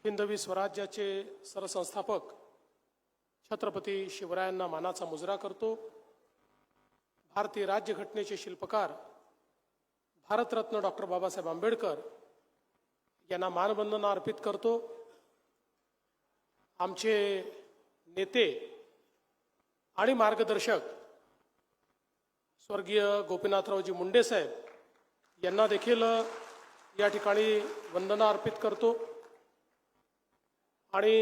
हिंदवी स्वराज्याचे सरसंस्थापक छत्रपती शिवरायांना मानाचा मुजरा करतो। भारतीय राज्यघटनेचे शिल्पकार भारतरत्न डॉक्टर बाबासाहेब आंबेडकर यांना मानवंदना अर्पित करतो। आमचे नेते आणि मार्गदर्शक स्वर्गीय गोपीनाथरावजी मुंडे साहेब यांना देखील या ठिकाणी वंदना अर्पित करतो। आणि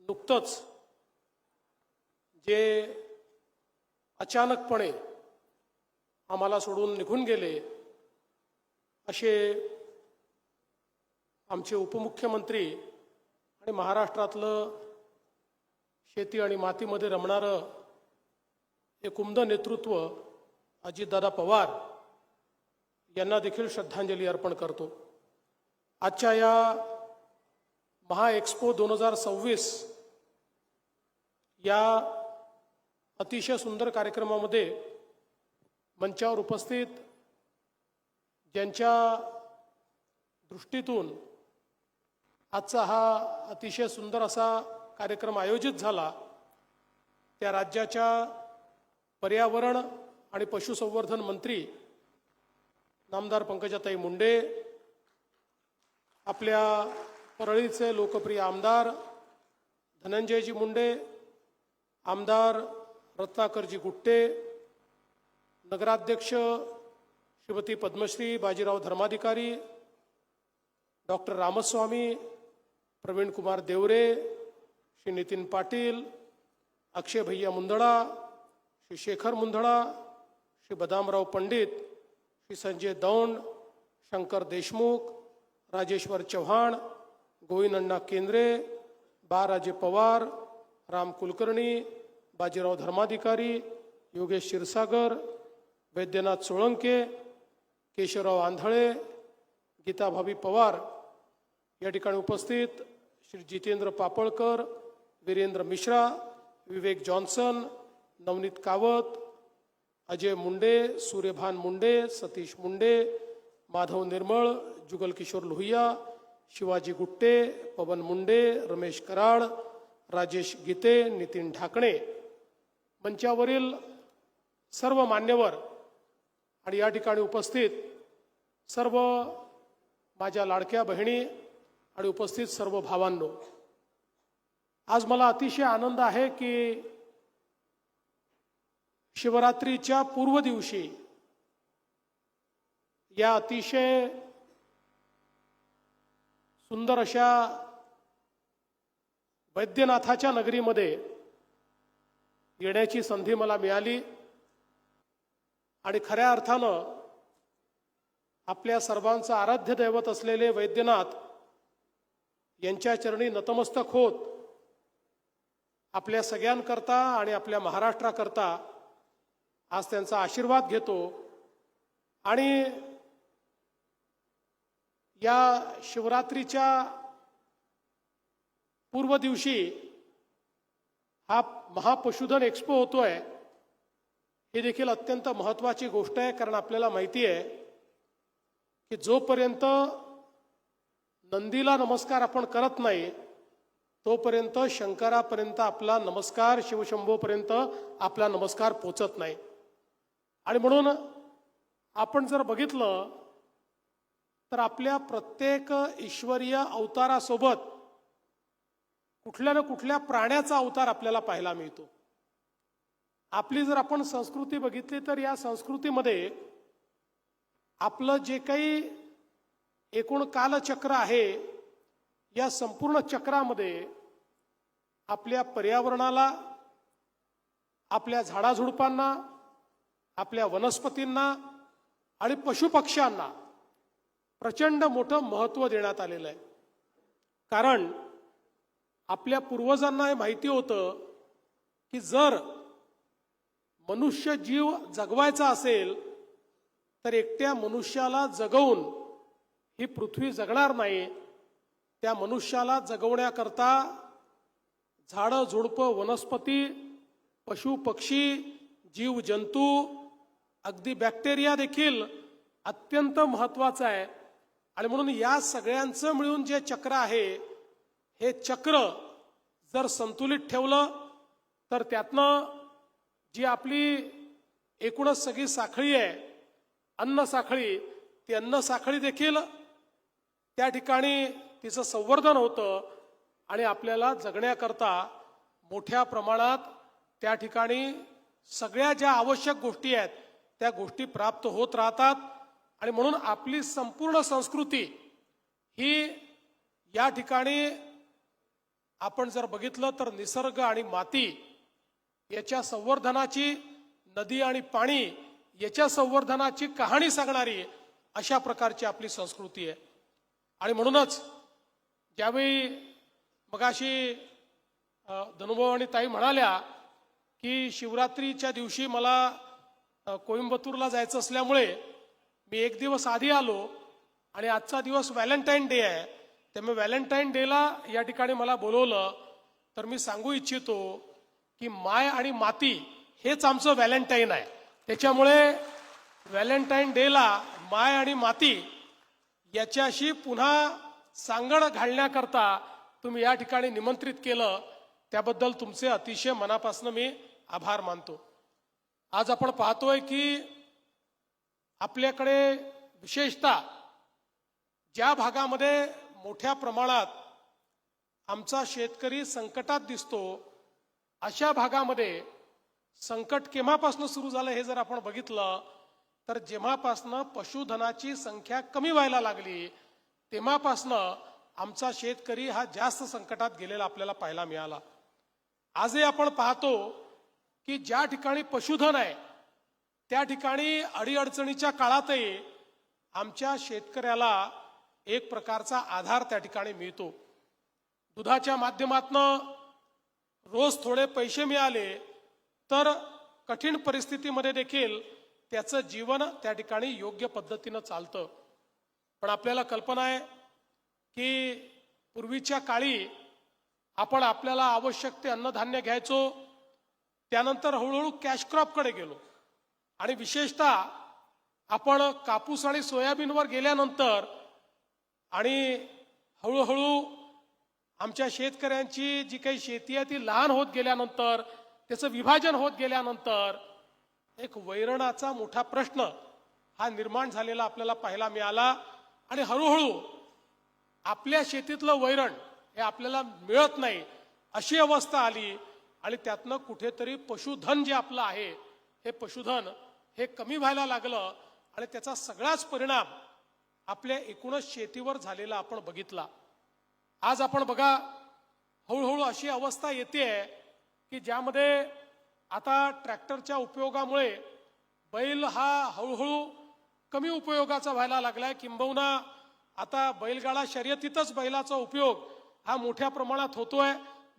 नुकतंच जे अचानकपणे आम्हाला सोडून निघून गेले असे आमचे उपमुख्यमंत्री आणि महाराष्ट्रातलं शेती आणि मातीमध्ये रमणारं एक उमद नेतृत्व अजितदादा पवार यांना देखील श्रद्धांजली अर्पण करतो। आजच्या या महा एक्सपो 2026 या अतिशय सुंदर कार्यक्रमामध्ये मंचावर उपस्थित ज्यांच्या दृष्टीतून आजचा हा अतिशय सुंदर असा कार्यक्रम आयोजित झाला त्या राज्याच्या पर्यावरण आणि पशुसंवर्धन मंत्री नामदार पंकजाताई मुंडे, आपल्या परळीचे लोकप्रिय आमदार धनंजयजी मुंडे, आमदार रत्नाकरजी गुट्टे, नगराध्यक्ष श्रीमती पद्मश्री बाजीराव धर्माधिकारी, डॉक्टर रामस्वामी, प्रवीण कुमार देवरे, श्री नितीन पाटील, अक्षय भैया मुंदडा, श्री शेखर मुंदडा, श्री बदामराव पंडित, श्री संजय दौंड, शंकर देशमुख, राजेश्वर चव्हाण, गोविंदअण्णा केंद्रे, बाराजे पवार, राम कुलकर्णी, बाजीराव धर्माधिकारी, योगेश क्षीरसागर, वैद्यनाथ सोळंके, केशवराव आंधळे, गीताभाभी पवार, या ठिकाणी उपस्थित श्री जितेंद्र पापळकर, वीरेंद्र मिश्रा, विवेक जॉन्सन, नवनीत कावत, अजय मुंडे, सूर्यभान मुंडे, सतीश मुंडे, माधव निर्मळ, जुगल किशोर लोहिया, शिवाजी गुट्टे, पवन मुंडे, रमेश कराड, राजेश गीते, नितीन ढाकणे, मंचावरील सर्व मान्यवर आणि या ठिकाणी उपस्थित सर्व माझ्या लाडक्या बहिणी आणि उपस्थित सर्व भावांनो, आज मला अतिशय आनंद आहे की शिवरात्रीच्या पूर्व दिवशी या अतिशय सुंदर अशा वैद्यनाथाच्या नगरीमध्ये येण्याची संधी मला मिळाली आणि खऱ्या अर्थानं आपल्या सर्वांचं आराध्य दैवत असलेले वैद्यनाथ यांच्या चरणी नतमस्तक होत आपल्या सगळ्यांकरता आणि आपल्या महाराष्ट्राकरता आज त्यांचा आशीर्वाद घेतो। आणि या शिवरात्रीच्या पूर्व दिवशी हा महापशुधन एक्सपो होतोय, ही देखील अत्यंत महत्त्वाची गोष्ट आहे। कारण आपल्याला माहिती आहे की जोपर्यंत नंदीला नमस्कार आपण करत नाही तोपर्यंत शंकरापर्यंत आपला नमस्कार, शिवशंभोपर्यंत आपला नमस्कार पोचत नाही। आणि म्हणून आपण जर बघितलं तर आपल्या प्रत्येक ईश्वरीय अवतारासोबत कुठल्या ना कुठल्या प्राण्याचा अवतार आपल्याला पाहायला मिळतो। आपली जर आपण संस्कृती बघितली तर या संस्कृतीमध्ये आपलं जे काही एकूण कालचक्र आहे या संपूर्ण चक्रामध्ये आपल्या पर्यावरणाला, आपल्या झाडाझुडपांना, आपल्या वनस्पतींना आणि पशुपक्ष्यांना प्रचंड मोठं महत्त्व देण्यात आलेलं आहे। कारण आपल्या पूर्वजांना हे माहिती होतं की जर मनुष्य जीव जगवायचा असेल तर एकट्या मनुष्याला जगवून ही पृथ्वी जगणार नाही। त्या मनुष्याला जगवण्याकरता झाडं झुडपं, वनस्पती, पशु पक्षी, जीव जंतू, अगदी बॅक्टेरिया देखील अत्यंत महत्त्वाचा आहे। आणि म्हणून या सगळ्यांचं मिळून जे चक्र आहे, हे चक्र जर संतुलित ठेवलं तर त्यातनं जी आपली एकूणच सगळी साखळी आहे, अन्न साखळी, ती अन्न साखळी देखील त्या ठिकाणी तिचं संवर्धन होतं आणि आपल्याला जगण्याकरता मोठ्या प्रमाणात त्या ठिकाणी सगळ्या ज्या आवश्यक गोष्टी आहेत त्या गोष्टी प्राप्त होत राहतात. आणि म्हणून आपली संपूर्ण संस्कृती ही या ठिकाणी आपण जर बघितलं तर निसर्ग आणि माती याच्या संवर्धनाची, नदी आणि पाणी याच्या संवर्धनाची कहाणी सांगणारी अशा प्रकारची आपली संस्कृती आहे. आणि म्हणूनच ज्यावेळी मगाशी धनुभाऊ आणि ताई म्हणाल्या की शिवरात्रीच्या दिवशी मला कोइंबतूरला जायचं असल्यामुळे मी एक दिवस आधी आलो आणि आजचा दिवस व्हॅलेंटाईन डे आहे, त्यामुळे व्हॅलेंटाईन डेला या ठिकाणी मला बोलवलं. तर मी सांगू इच्छितो की माय आणि माती हेच आमचं व्हॅलेंटाईन आहे. त्याच्यामुळे व्हॅलेंटाईन डेला माय आणि माती याच्याशी पुन्हा सांगड घालण्याकरता तुम्ही या ठिकाणी निमंत्रित केलं, त्याबद्दल तुमचे अतिशय मनापासून मी आभार मानतो. आज आपण पाहतोय की आपल्याकडे विशेषतः ज्या भागामध्ये मोठ्या प्रमाणात आमचा शेतकरी संकटात दिसतो, अशा भागामध्ये संकट केव्हापासून सुरू झालं हे जर आपण बघितलं तर जेव्हापासनं पशुधनाची संख्या कमी व्हायला लागली तेव्हापासनं आमचा शेतकरी हा जास्त संकटात गेलेला आपल्याला पाहायला मिळाला. आजही आपण पाहतो की ज्या ठिकाणी पशुधन आहे त्या ठिकाणी अडीअडचणीच्या काळातही आमच्या शेतकऱ्याला एक प्रकारचा आधार त्या ठिकाणी मिळतो. दुधाच्या माध्यमातनं रोज थोडे पैसे मिळाले तर कठीण परिस्थितीमध्ये देखील त्याचं जीवन त्या ठिकाणी योग्य पद्धतीनं चालतं. पण आपल्याला कल्पना आहे की पूर्वीच्या काळी आपण आपल्याला आवश्यक ते अन्नधान्य घ्यायचो, त्यानंतर हळूहळू कॅश क्रॉपकडे गेलो आणि विशेषतः आपण कापूस आणि सोयाबीनवर गेल्यानंतर आणि हळूहळू आमच्या शेतकऱ्यांची जी काही शेती आहे ती लहान होत गेल्यानंतर, त्याचं विभाजन होत गेल्यानंतर एक वैरणाचा मोठा प्रश्न हा निर्माण झालेला आपल्याला पाहायला मिळाला. आणि हळूहळू आपल्या शेतीतलं वैरण हे आपल्याला मिळत नाही अशी अवस्था आली आणि त्यातनं कुठेतरी पशुधन जे आपलं आहे हे पशुधन हे कमी व्हायला लागलं आणि त्याचा सगळाच परिणाम आपल्या एकूणच शेतीवर झालेला आपण बघितला. आज आपण बघा हळूहळू अशी अवस्था येते की ज्यामध्ये आता ट्रॅक्टरच्या उपयोगामुळे बैल हा हळूहळू कमी उपयोगाचा व्हायला लागलाय. किंबहुना आता बैलगाडा शर्यतीतच बैलाचा उपयोग हा मोठ्या प्रमाणात होतोय.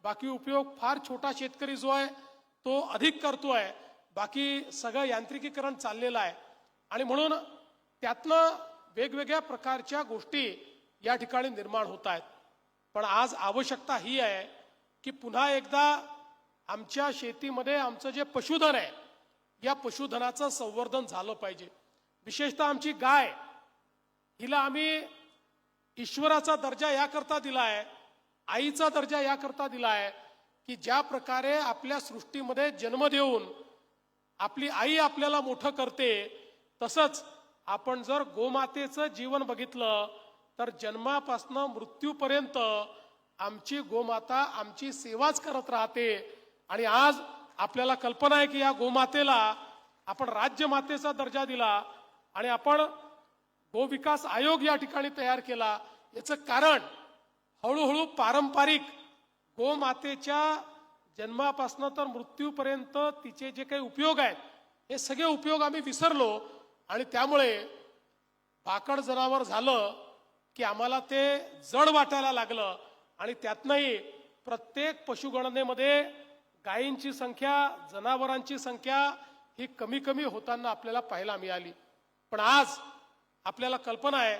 बाकी उपयोग फार छोटा शेतकरी जो आहे तो अधिक करतोय. बाकी सगळं यांत्रिकीकरण चाललेलं आहे आणि म्हणून त्यातनं वेगवेगळ्या प्रकारच्या गोष्टी या ठिकाणी निर्माण होत आहेत. पण आज आवश्यकता ही आहे की पुन्हा एकदा आमच्या शेतीमध्ये आमचं जे पशुधन आहे या पशुधनाचं संवर्धन झालं पाहिजे. विशेषतः आमची गाय, हिला आम्ही ईश्वराचा दर्जा याकरता दिलाय, आईचा दर्जा याकरता दिलाय की ज्या प्रकारे आपल्या सृष्टीमध्ये जन्म देऊन आपली आई आपल्याला मोठं करते, तसंच आपण जर गोमातेचं जीवन बघितलं तर जन्मापासून मृत्यूपर्यंत आमची गोमाता आमची सेवाच करत राहते. आणि आज आपल्याला कल्पना आहे की या गोमातेला आपण राज्यमातेचा दर्जा दिला आणि आपण गोविकास आयोग या ठिकाणी तयार केला. याचं कारण हळूहळू पारंपरिक गोमातेच्या जन्मापासून तर मृत्यूपर्यंत तिचे जे काही उपयोग आहेत हे सगळे उपयोग आम्ही विसरलो आणि त्यामुळे भाकड जनावर झालं की आम्हाला ते जड वाटायला लागलं आणि त्यातनंही प्रत्येक पशुगणनेमध्ये गायींची संख्या, जनावरांची संख्या ही कमी कमी होताना आपल्याला पाहायला मिळाली. पण आज आपल्याला कल्पना आहे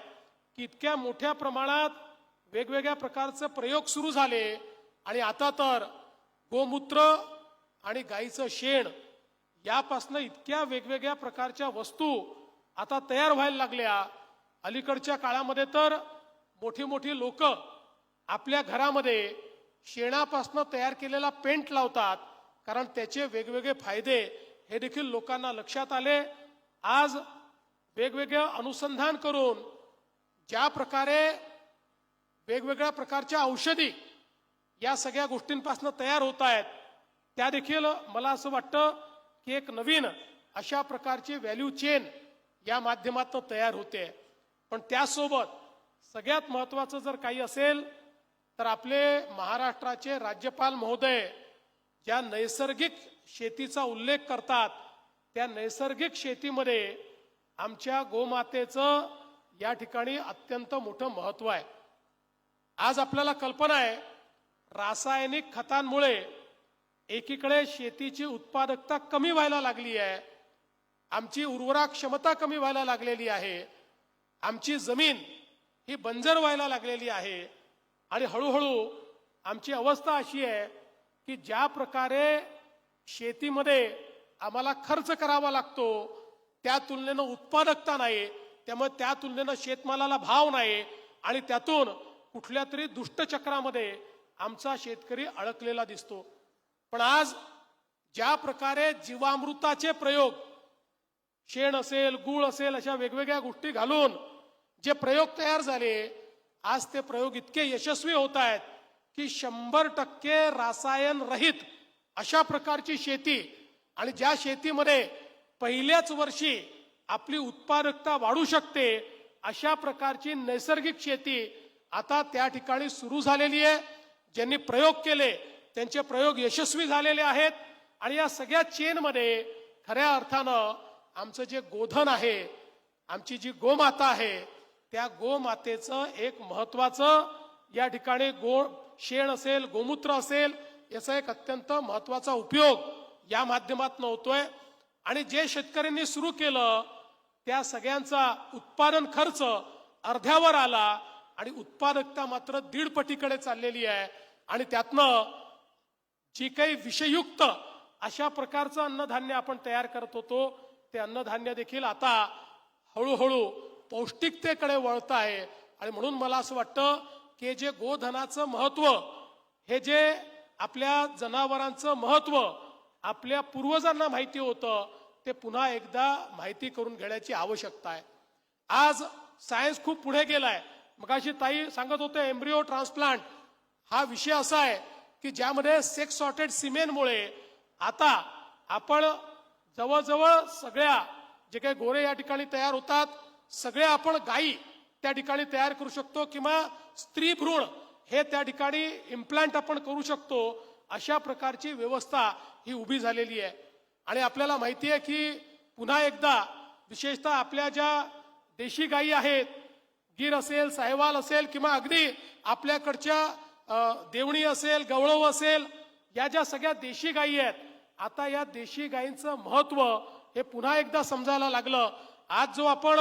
की इतक्या मोठ्या प्रमाणात वेगवेगळ्या प्रकारचे प्रयोग सुरू झाले आणि आता तर गोमूत्र आणि गाईचं शेण यापासून इतक्या वेगवेगळ्या प्रकारच्या वस्तू आता तयार व्हायला लागल्या अलीकडच्या काळामध्ये तर मोठी मोठी लोक आपल्या घरामध्ये शेणापासून तयार केलेला पेंट लावतात, कारण त्याचे वेगवेगळे फायदे हे देखील लोकांना लक्षात आले. आज वेगवेगळे अनुसंधान करून ज्या प्रकारे वेगवेगळ्या प्रकारच्या औषधी या सगळ्या गोष्टींपासून तयार होत आहेत, त्या देखील मला असं वाटतं की एक नवीन अशा प्रकारची व्हॅल्यू चेन या माध्यमातून तयार होते. पण त्यासोबत सगळ्यात महत्त्वाचं जर काही असेल तर आपले महाराष्ट्राचे राज्यपाल महोदय ज्या नैसर्गिक शेतीचा उल्लेख करतात, त्या नैसर्गिक शेतीमध्ये आमच्या गोमातेचं या ठिकाणी अत्यंत मोठं महत्त्व आहे. आज आपल्याला कल्पना आहे, रासायनिक खतांमुळे एकीकडे शेतीची उत्पादकता कमी व्हायला लागली आहे, आमची उर्वरा क्षमता कमी व्हायला लागलेली आहे, आमची जमीन ही बंजर व्हायला लागलेली आहे आणि हळूहळू आमची अवस्था अशी आहे की ज्या प्रकारे शेतीमध्ये आम्हाला खर्च करावा लागतो त्या तुलनेनं उत्पादकता नाही, त्यामुळे त्या तुलनेनं शेतमालाला भाव नाही आणि त्यातून कुठल्या तरी दुष्टचक्रामध्ये आमचा शेतकरी अडकलेला दिसतो. पण आज ज्या प्रकारे जीवामृताचे प्रयोग, शेण असेल, गूळ असेल, अशा वेगवेगळ्या गोष्टी घालून जे प्रयोग तयार झाले, आज ते प्रयोग इतके यशस्वी होत आहेत की 100% रासायन रहित अशा प्रकारची शेती, आणि ज्या शेतीमध्ये पहिल्याच वर्षी आपली उत्पादकता वाढू शकते अशा प्रकारची नैसर्गिक शेती आता त्या ठिकाणी सुरू झालेली आहे. ज्यांनी प्रयोग केले त्यांचे प्रयोग यशस्वी झालेले आहेत आणि या सगळ्या चेनमध्ये खऱ्या अर्थानं आमचं जे गोधन आहे, आमची जी गोमाता आहे, त्या गोमातेचं एक महत्वाचं या ठिकाणी शेण असेल, गोमूत्र असेल, याचा एक अत्यंत महत्वाचा उपयोग या माध्यमातून होतोय. आणि जे शेतकऱ्यांनी सुरू केलं त्या सगळ्यांचा उत्पादन खर्च अर्ध्यावर आला आणि उत्पादकता मात्र 1.5 पटीकडे चाललेली आहे. आणि त्यातनं जी काही विषयुक्त अशा प्रकारचं अन्नधान्य आपण तयार करत होतो, ते अन्नधान्य देखील आता हळूहळू पौष्टिकतेकडे वळत आहे. आणि म्हणून मला असं वाटतं की जे गोधनाचं महत्व, हे जे आपल्या जनावरांचं महत्व आपल्या पूर्वजांना माहिती होतं, ते पुन्हा एकदा माहिती करून घेण्याची आवश्यकता आहे. आज सायन्स खूप पुढे गेलाय. मगाशी ताई सांगत होते एम्ब्रिओ ट्रान्सप्लांट हा विषय असा आहे की ज्यामध्ये सेक्स सॉर्टेड सिमेनमुळे आता आपण जवळजवळ सगळ्या जे काही गोरे या ठिकाणी तयार होतात, सगळे आपण गायी त्या ठिकाणी तयार करू शकतो किंवा स्त्री भ्रूण हे त्या ठिकाणी इम्प्लांट आपण करू शकतो. अशा प्रकारची व्यवस्था ही उभी झालेली आहे. आणि आपल्याला माहिती आहे की पुन्हा एकदा विशेषतः आपल्या ज्या देशी गायी आहेत, गीर असेल, साहिवाल असेल किंवा अगदी आपल्याकडच्या देवणी असेल, गवळव असेल, या ज्या सगळ्या देशी गायी आहेत, आता या देशी गायींचं महत्व हे पुन्हा एकदा समजायला लागलं. आज जो आपण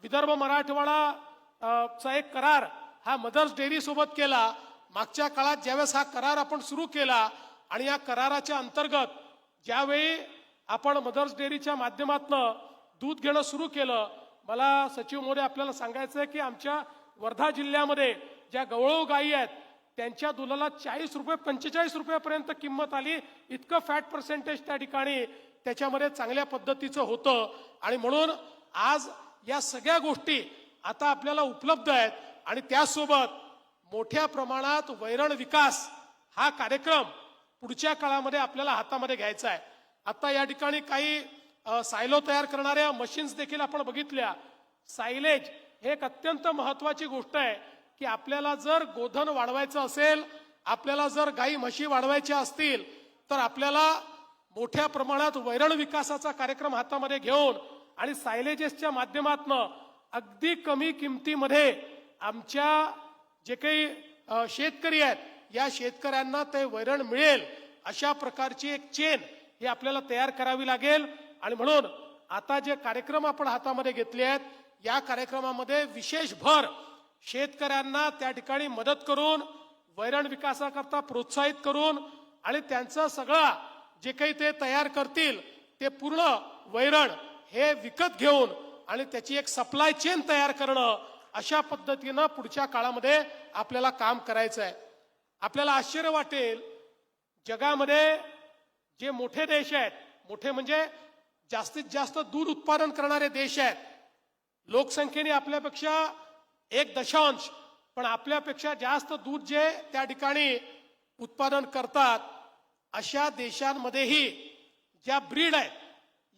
विदर्भ मराठवाडा चा एक करार हा मदर्स डेअरी सोबत केला, मागच्या काळात ज्यावेळेस हा करार आपण सुरू केला आणि या कराराच्या अंतर्गत ज्यावेळी आपण मदर्स डेअरीच्या माध्यमातून दूध घेणं सुरू केलं, मला सचिव महोदय आपल्याला सांगायचं आहे की आमच्या वर्धा जिल्ह्यामध्ये ज्या गवळव गायी आहेत त्यांच्या दुधाला 40 रुपये 45 रुपयापर्यंत किंमत आली. इतकं फॅट पर्सेंटेज त्या ठिकाणी त्याच्यामध्ये चांगल्या पद्धतीचं होतं. आणि म्हणून आज या सगळ्या गोष्टी आता आपल्याला उपलब्ध आहेत. आणि त्यासोबत मोठ्या प्रमाणात वैरण विकास हा कार्यक्रम पुढच्या काळामध्ये आपल्याला हातामध्ये घ्यायचा आहे. आता या ठिकाणी काही सायलो तयार करणाऱ्या मशीन्स देखील आपण बघितल्या. सायलेज हे एक अत्यंत महत्वाची गोष्ट आहे की आपल्याला जर गोधन वाढवायचं असेल, आपल्याला जर गाई म्हशी वाढवायच्या असतील, तर आपल्याला मोठ्या प्रमाणात वैरण विकासाचा कार्यक्रम हातामध्ये घेऊन आणि सायलेजेसच्या माध्यमातून अगदी कमी किमतीमध्ये आमच्या जे काही शेतकरी आहेत या शेतकऱ्यांना ते वैरण मिळेल अशा प्रकारची एक चेन ही आपल्याला तयार करावी लागेल. आणि म्हणून आता जे कार्यक्रम आपण हातामध्ये घेतले आहेत, या कार्यक्रमामध्ये विशेष भर शेतकऱ्यांना त्या ठिकाणी मदत करून, वैरण विकासाकरता प्रोत्साहित करून आणि त्यांचं सगळं जे काही ते तयार करतील ते पूर्ण वैरण हे विकत घेऊन आणि त्याची एक सप्लाय चेन तयार करणं, अशा पद्धतीनं पुढच्या काळामध्ये आपल्याला काम करायचं आहे. आपल्याला आश्चर्य वाटेल, जगामध्ये जे मोठे देश आहेत, मोठे म्हणजे जास्तीत जास्त दूध उत्पादन करणारे देश आहेत, लोकसंख्येने आपल्यापेक्षा 1.0, पण आपल्यापेक्षा जास्त दूध जे त्या ठिकाणी उत्पादन करतात, अशा देशांमध्येही ज्या ब्रीड आहेत,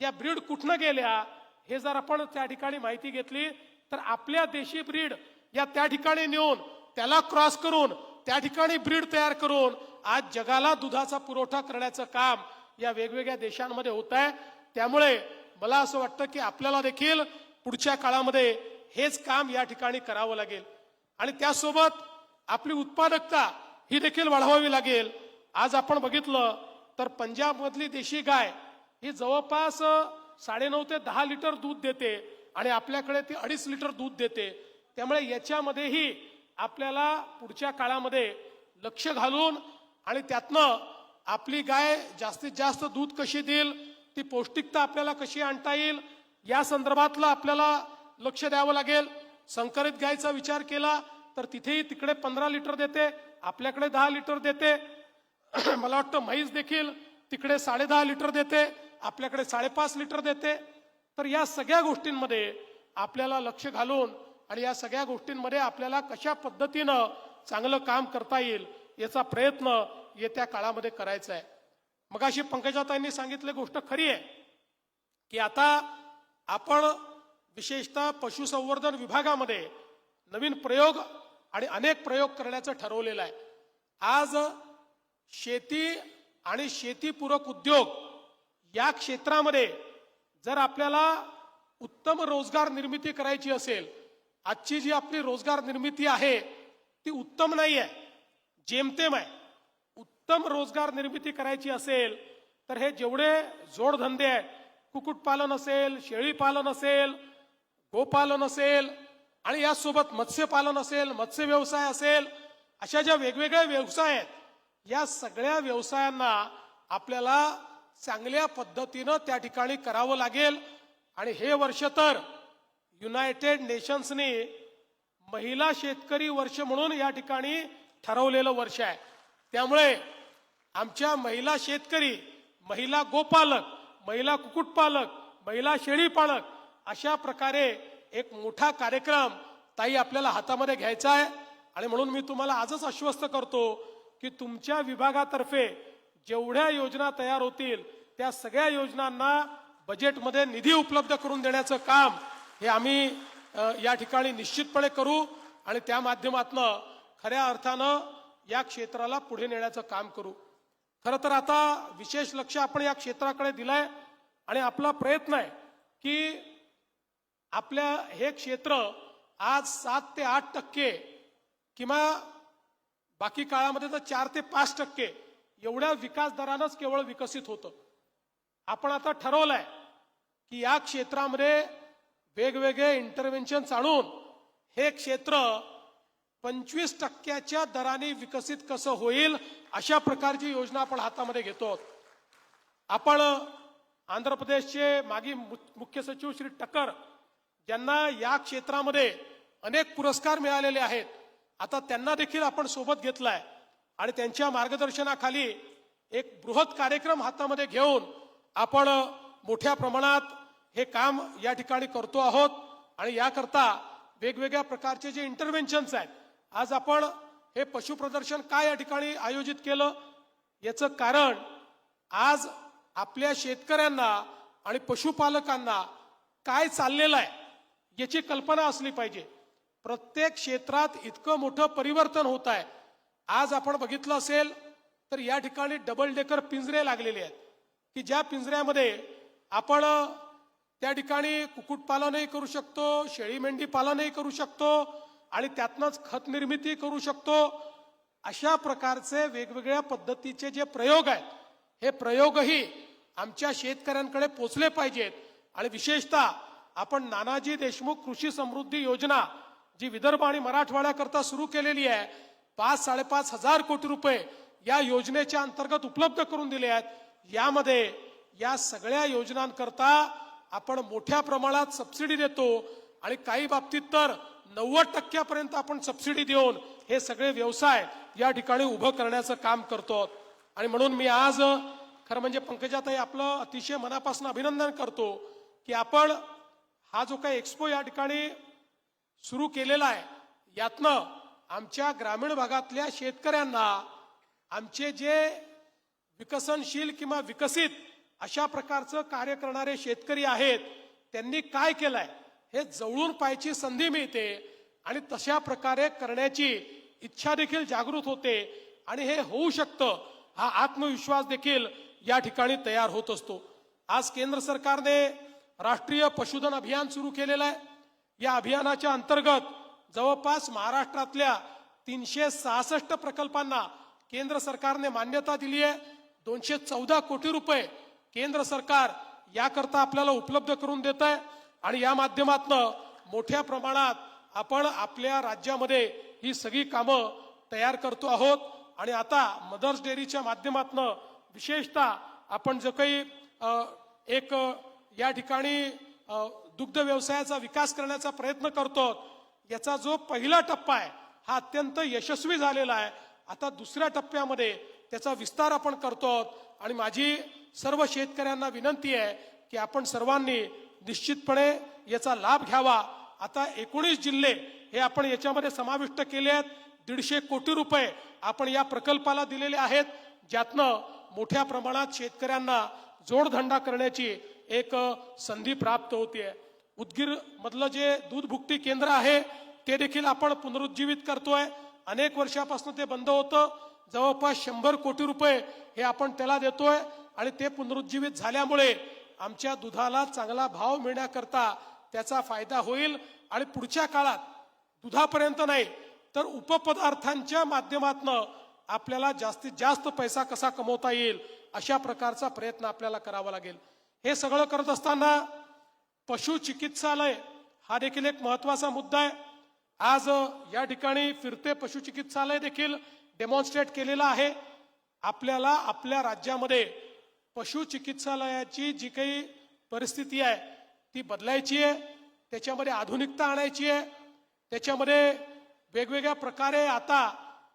या ब्रीड कुठनं गेल्या हे जर आपण त्या ठिकाणी माहिती घेतली तर आपल्या देशी ब्रीड या त्या ठिकाणी नेऊन त्याला क्रॉस करून त्या ठिकाणी ब्रीड तयार करून आज जगाला दुधाचा पुरवठा करण्याचं काम या वेगवेगळ्या देशांमध्ये होत आहे. त्यामुळे मला असं वाटतं की आपल्याला देखील पुढच्या काळामध्ये हेच काम या ठिकाणी करावं लागेल आणि त्यासोबत आपली उत्पादकता ही देखील वाढवावी लागेल. आज आपण बघितलं तर पंजाबमधली देशी गाय ही जवळपास 9.5 ते 10 लिटर दूध देते आणि आपल्याकडे ती 2.5 लिटर दूध देते. त्यामुळे याच्यामध्येही आपल्याला पुढच्या काळामध्ये लक्ष घालून आणि त्यातनं आपली गाय जास्तीत जास्त दूध कशी देईल, ती पौष्टिकता आपल्याला कशी आणता येईल, या संदर्भातलं आपल्याला लक्ष द्यावं लागेल. संकरित गायचा विचार केला तर तिथेही तिकडे 15 लिटर देते, आपल्याकडे 10 लिटर देते. मला वाटतं म्हैस देखील तिकडे 10.5 लिटर देते, आपल्याकडे 5.5 लिटर देते. तर या सगळ्या गोष्टींमध्ये आपल्याला लक्ष घालून आणि या सगळ्या गोष्टींमध्ये आपल्याला कशा पद्धतीनं चांगलं काम करता येईल याचा प्रयत्न येत्या काळामध्ये करायचा आहे. मगाशी पंकजाताईंनी सांगितली गोष्ट खरी आहे की आता आपण विशेषतः पशुसंवर्धन विभागामध्ये नवीन प्रयोग आणि अनेक प्रयोग करण्याचं ठरवलेलं आहे. आज शेती आणि शेतीपूरक उद्योग या क्षेत्रामध्ये जर आपल्याला उत्तम रोजगार निर्मिती करायची असेल, आजची जी आपली रोजगार निर्मिती आहे ती उत्तम नाही आहे, जेमतेम आहे. उत्तम रोजगार निर्मिती करायची असेल तर हे जेवढे जोडधंदे आहेत, कुक्कुटपालन असेल, शेळीपालन असेल, गोपालन असेल आणि यासोबत मत्स्यपालन असेल, मत्स्य व्यवसाय असेल, अशा ज्या वेगवेगळे व्यवसाय आहेत, या सगळ्या व्यवसायांना आपल्याला चांगल्या पद्धतीनं त्या ठिकाणी करावं लागेल. आणि हे वर्ष तर युनायटेड नेशन्सनी महिला शेतकरी वर्ष म्हणून या ठिकाणी ठरवलेलं वर्ष आहे. त्यामुळे आमच्या महिला शेतकरी, महिला गोपालक, महिला कुक्कुटपालक, महिला शेळीपालक अशा प्रकारे एक मोठा कार्यक्रम ताई आपल्याला हातामध्ये घ्यायचा आहे. आणि म्हणून मी तुम्हाला आजच आश्वस्त करतो की तुमच्या विभागातर्फे जेवढ्या योजना तयार होतील त्या सगळ्या योजनांना बजेटमध्ये निधी उपलब्ध करून देण्याचं काम हे आम्ही या ठिकाणी निश्चितपणे करू आणि त्या माध्यमातून खऱ्या अर्थानं या क्षेत्राला पुढे नेण्याचं काम करू. खरं तर आता विशेष लक्ष आपण या क्षेत्राकडे दिलंय आणि आपला प्रयत्न आहे की आपल्या हे क्षेत्र आज 7 ते 8% किंवा बाकी काळामध्ये तर 4 ते 5% एवढ्या विकास दरानंच केवळ विकसित होतं. आपण आता ठरवलंय की या क्षेत्रामध्ये वेगवेगळे इंटरव्हेन्शन आणून हे क्षेत्र 25% दराने विकसित कसं होईल अशा प्रकारची योजना आपण हातामध्ये घेतो. आपण आंध्र प्रदेशचे माजी मुख्य सचिव श्री टकर ज्यांना या क्षेत्रामध्ये अनेक पुरस्कार मिळालेले आहेत, आता त्यांना देखील आपण सोबत घेतलाय आणि त्यांच्या मार्गदर्शनाखाली एक बृहत कार्यक्रम हातामध्ये घेऊन आपण मोठ्या प्रमाणात हे काम या ठिकाणी करतो आहोत. आणि याकरता वेगवेगळ्या प्रकारचे जे इंटरव्हेन्शन्स आहेत, आज आपण हे पशु प्रदर्शन काय या ठिकाणी आयोजित केलं याचं कारण आज आपल्या शेतकऱ्यांना आणि पशुपालकांना काय चाललेलं आहे याची कल्पना असली पाहिजे. प्रत्येक क्षेत्रात इतकं मोठं परिवर्तन होत आहे. आज आपण बघितलं असेल तर या ठिकाणी डबल डेकर पिंजरे लागलेले आहेत की ज्या पिंजऱ्यामध्ये आपण त्या ठिकाणी कुक्कुटपालनही करू शकतो, शेळी मेंढी पालनही करू शकतो आणि त्यातनंच खत निर्मिती करू शकतो. अशा प्रकारचे वेगवेगळ्या पद्धतीचे जे प्रयोग आहेत, हे प्रयोगही आमच्या शेतकऱ्यांकडे पोचले पाहिजेत. आणि विशेषतः आपण नानाजी देशमुख कृषी समृद्धी योजना जी विदर्भ आणि मराठवाड्याकरता सुरू केलेली आहे, 5-5.5 हजार कोटी रुपये या योजनेच्या अंतर्गत उपलब्ध करून दिले आहेत. यामध्ये या सगळ्या योजनांकरता आपण मोठ्या प्रमाणात सबसिडी देतो आणि काही बाबतीत तर 90% आपण सबसिडी देऊन हे सगळे व्यवसाय या ठिकाणी उभं करण्याचं काम करतो. आणि म्हणून मी आज खरं म्हणजे पंकजाताई आपलं अतिशय मनापासून अभिनंदन करतो की आपण हा जो काही एक्सपो या ठिकाणी सुरू केलेला आहे, यातनं आमच्या ग्रामीण भागातल्या शेतकऱ्यांना आमचे जे विकसनशील किंवा विकसित अशा प्रकारचं कार्य करणारे शेतकरी आहेत त्यांनी काय केलंय हे जवळून पाहायची संधी मिळते आणि तशा प्रकारे करण्याची इच्छा देखील जागृत होते आणि हे होऊ शकतं हा आत्मविश्वास देखील या ठिकाणी तयार होत असतो. आज केंद्र सरकारने राष्ट्रीय पशुधन अभियान सुरू केलेलं आहे. या अभियानाच्या अंतर्गत जवळपास महाराष्ट्रातल्या 366 प्रकल्पांना केंद्र सरकारने मान्यता दिली आहे. 214 कोटी रुपये केंद्र सरकार याकरता आपल्याला उपलब्ध करून देत आहे आणि या माध्यमातून मोठ्या प्रमाणात आपण आपल्या राज्यामध्ये ही सगळी कामं तयार करतो आहोत. आणि आता मदर्स डेअरीच्या माध्यमातून विशेषतः आपण जो काही एक या ठिकाणी दुग्ध व्यवसायाचा विकास करण्याचा प्रयत्न करतो, याचा जो पहिला टप्पा आहे हा अत्यंत यशस्वी झालेला आहे. आता दुसऱ्या टप्प्यामध्ये त्याचा विस्तार आपण करतो आणि माझी सर्व शेतकऱ्यांना विनंती आहे की आपण सर्वांनी निश्चितपणे याचा लाभ घ्यावा. आता 19 जिल्हे हे आपण याच्यामध्ये समाविष्ट केले आहेत. 150 कोटी रुपये आपण या प्रकल्पाला दिलेले आहेत, ज्यातनं मोठ्या प्रमाणात शेतकऱ्यांना जोडधंदा करण्याची एक संधी प्राप्त होते. उदगीर मधलं जे दूध भुकटी केंद्र आहे ते देखील आपण पुनरुज्जीवित करतोय. अनेक वर्षापासून ते बंद होतं. जवळपास 100 कोटी रुपये हे आपण त्याला देतोय आणि ते पुनरुज्जीवित झाल्यामुळे आमच्या दुधाला चांगला भाव मिळण्याकरता त्याचा फायदा होईल आणि पुढच्या काळात दुधापर्यंत नाही तर उपपदार्थांच्या माध्यमातून आपल्याला जास्तीत जास्त पैसा कसा कमवता येईल अशा प्रकारचा प्रयत्न आपल्याला करावा लागेल. हे सगळं करत असताना पशु चिकित्सालय हा देखील एक महत्वाचा मुद्दा आहे. आज या ठिकाणी फिरते पशु चिकित्सालय देखील डेमॉन्स्ट्रेट केलेलं आहे. आपल्याला आपल्या राज्यामध्ये पशु चिकित्सालयाची जी काही परिस्थिती आहे ती बदलायची आहे, त्याच्यामध्ये आधुनिकता आणायची आहे. त्याच्यामध्ये वेगवेगळ्या प्रकारे आता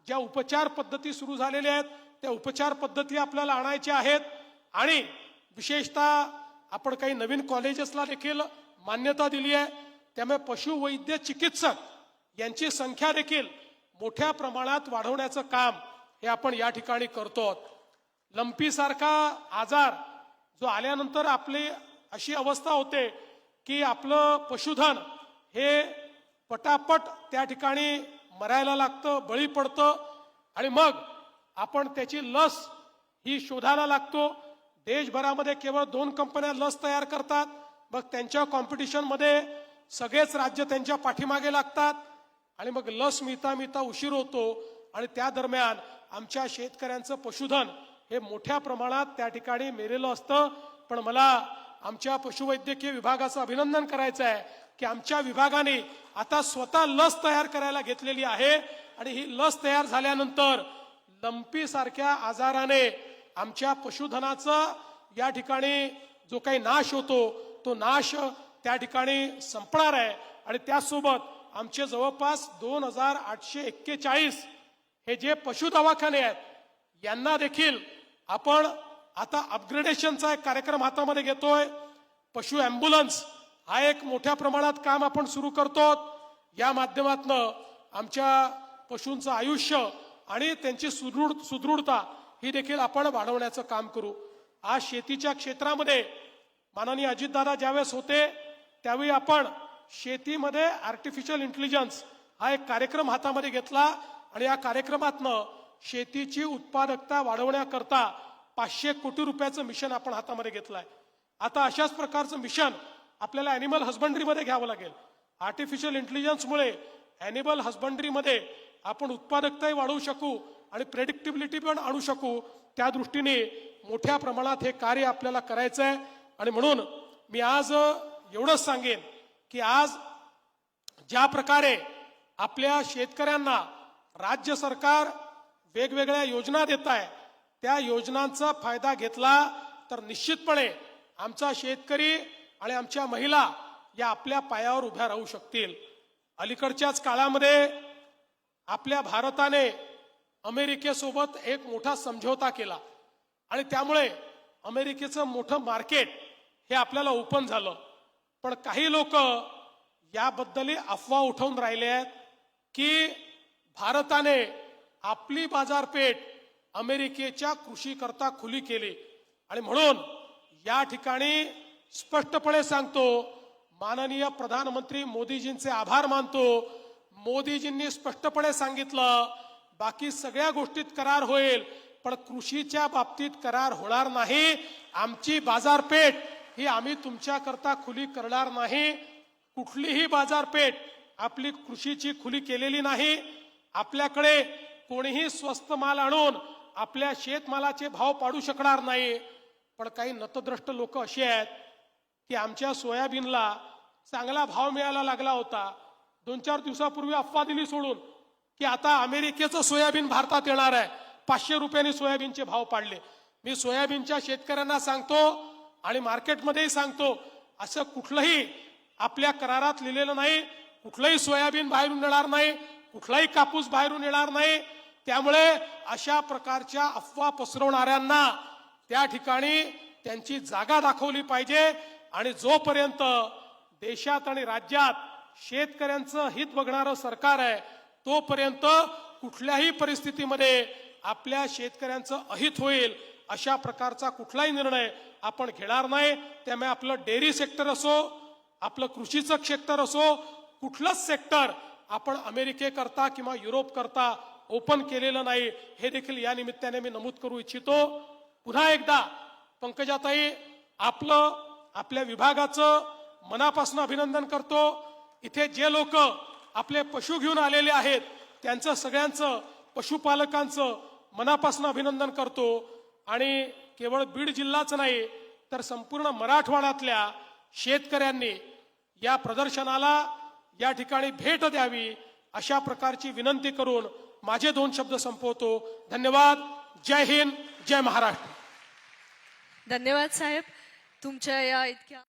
ज्या उपचार पद्धती सुरू झालेल्या आहेत त्या उपचार पद्धती आपल्याला आणायच्या आहेत आणि विशेषतः आपण काही नवीन कॉलेजेसला देखील मान्यता दिली आहे. त्यामुळे पशुवैद्य चिकित्सक यांची संख्या देखील मोठ्या प्रमाणात वाढवण्याचं काम हे आपण या ठिकाणी करतो. लंपी सारखा आजार जो आल्यानंतर आपली अशी अवस्था होते की आपलं पशुधन हे पटापट त्या ठिकाणी मरायला लागतं, बळी पडतं आणि मग आपण त्याची लस ही शोधायला लागतो. देशभरामध्ये केवळ 2 कंपन्या लस तयार करतात, मग त्यांच्या कॉम्पिटिशनमध्ये सगळेच राज्य त्यांच्या पाठीमागे लागतात आणि मग लस मिळता उशीर होतो आणि त्या दरम्यान आमच्या शेतकऱ्यांचं पशुधन हे मोठ्या प्रमाणात त्या ठिकाणी मेलेलं असतं. पण मला आमच्या पशुवैद्यकीय विभागाचं अभिनंदन करायचं आहे की आमच्या विभागाने आता स्वतः लस तयार करायला घेतलेली आहे आणि ही लस तयार झाल्यानंतर लंपी सारख्या आजाराने आमच्या पशुधनाचा या ठिकाणी जो काही नाश होतो तो नाश त्या ठिकाणी संपणार आहे. आणि त्यासोबत आमचे जवळपास 2841 हे जे पशु दवाखाने आहेत यांना देखील आपण आता अपग्रेडेशनचा एक कार्यक्रम हातामध्ये घेतोय. पशु ॲम्ब्युलन्स हा एक मोठ्या प्रमाणात काम आपण सुरू करतो. या माध्यमातून आमच्या पशूंचं आयुष्य आणि त्यांची सुदृढता ही देखील आपण वाढवण्याचं काम करू. आज शेतीच्या क्षेत्रामध्ये माननीय अजितदादा ज्यावेळेस होते त्यावेळी आपण शेतीमध्ये आर्टिफिशियल इंटेलिजन्स हा एक कार्यक्रम हातामध्ये घेतला आणि या कार्यक्रमातनं शेतीची उत्पादकता वाढवण्याकरता 500 कोटी रुपयाचं मिशन आपण हातामध्ये घेतलंय. आता अशाच प्रकारचं मिशन आपल्याला ॲनिमल हस्बंड्रीमध्ये घ्यावं लागेल. आर्टिफिशियल इंटेलिजन्समुळे ॲनिमल हस्बंड्रीमध्ये आपण उत्पादकताही वाढवू शकू आणि प्रेडिक्टिबिलिटी पण आणू शकू. त्या दृष्टीने मोठ्या प्रमाणात हे कार्य आपल्याला करायचं आहे. आणि म्हणून मी आज एवढंच सांगेन की आज ज्या प्रकारे आपल्या शेतकऱ्यांना राज्य सरकार वेगवेगळ्या योजना देत आहे त्या योजनांचा फायदा घेतला तर निश्चितपणे आमचा शेतकरी आणि आमच्या महिला या आपल्या पायावर उभ्या राहू शकतील. अलीकडच्याच काळामध्ये आपल्या भारताने अमेरिकेसोबत एक मोठा समझोता केला आणि त्यामुळे अमेरिकेचं मोठं मार्केट हे आपल्याला ओपन झालं. पण काही लोक याबद्दल अफवा उठवून राहिले आहेत की भारताने आपली बाजारपेठ अमेरिकेच्या कृषीकरता खुली केली आणि म्हणून या ठिकाणी स्पष्टपणे सांगतो, माननीय प्रधानमंत्री मोदीजींचे आभार मानतो. मोदीजींनी स्पष्टपणे सांगितलं बाकी सगळ्या गोष्टीत करार होईल पण कृषीच्या बाबतीत करार होणार नाही. आमची बाजारपेठ ही आम्ही तुमच्याकरता खुली करणार नाही. कुठलीही बाजारपेठ आपली कृषीची खुली केलेली नाही. आपल्याकडे कोणीही स्वस्त माल आणून आपल्या शेतमालाचे भाव पाडू शकणार नाही. पण काही नतद्रष्ट लोक अशी आहेत की आमच्या सोयाबीनला चांगला भाव मिळायला लागला होता. 2-4 दिवसापूर्वी अफवा दिली सोडून की आता अमेरिकेचं सोयाबीन भारतात येणार आहे. 500 रुपयांनी सोयाबीनचे भाव पाडले. मी सोयाबीनच्या शेतकऱ्यांना सांगतो आणि मार्केटमध्येही सांगतो, असं कुठलंही आपल्या करारात लिहिलेलं नाही. कुठलंही सोयाबीन बाहेरून येणार नाही, कुठलाही कापूस बाहेरून येणार नाही. त्यामुळे अशा प्रकारच्या अफवा पसरवणाऱ्यांना त्या ठिकाणी त्यांची जागा दाखवली पाहिजे. आणि जोपर्यंत देशात आणि राज्यात शेतकऱ्यांचं हित बघणारं सरकार आहे तोपर्यंत कुठल्याही परिस्थितीमध्ये आपल्या शेतकऱ्यांचं अहित होईल अशा प्रकारचा कुठलाही निर्णय आपण घेणार नाही. त्यामुळे आपलं डेअरी सेक्टर असो, आपलं कृषीचं सेक्टर असो, कुठलंच सेक्टर आपण अमेरिकेकरता किंवा युरोप करता ओपन केलेलं नाही, हे देखील या निमित्ताने मी नमूद करू इच्छितो. पुन्हा एकदा पंकजाताई आपल्या विभागाचं मनापासून अभिनंदन करतो. इथे जे लोक आपले पशु घेऊन आलेले आहेत त्यांचं सगळ्यांचं पशुपालकांचं मनापासून अभिनंदन करतो. आणि केवळ बीड जिल्हाच नाही तर संपूर्ण मराठवाड्यातल्या शेतकऱ्यांनी या प्रदर्शनाला या ठिकाणी भेट द्यावी अशा प्रकारची विनंती करून माझे 2 शब्द संपवतो. धन्यवाद. जय हिंद, जय महाराष्ट्र. धन्यवाद साहेब तुमच्या या इतक्या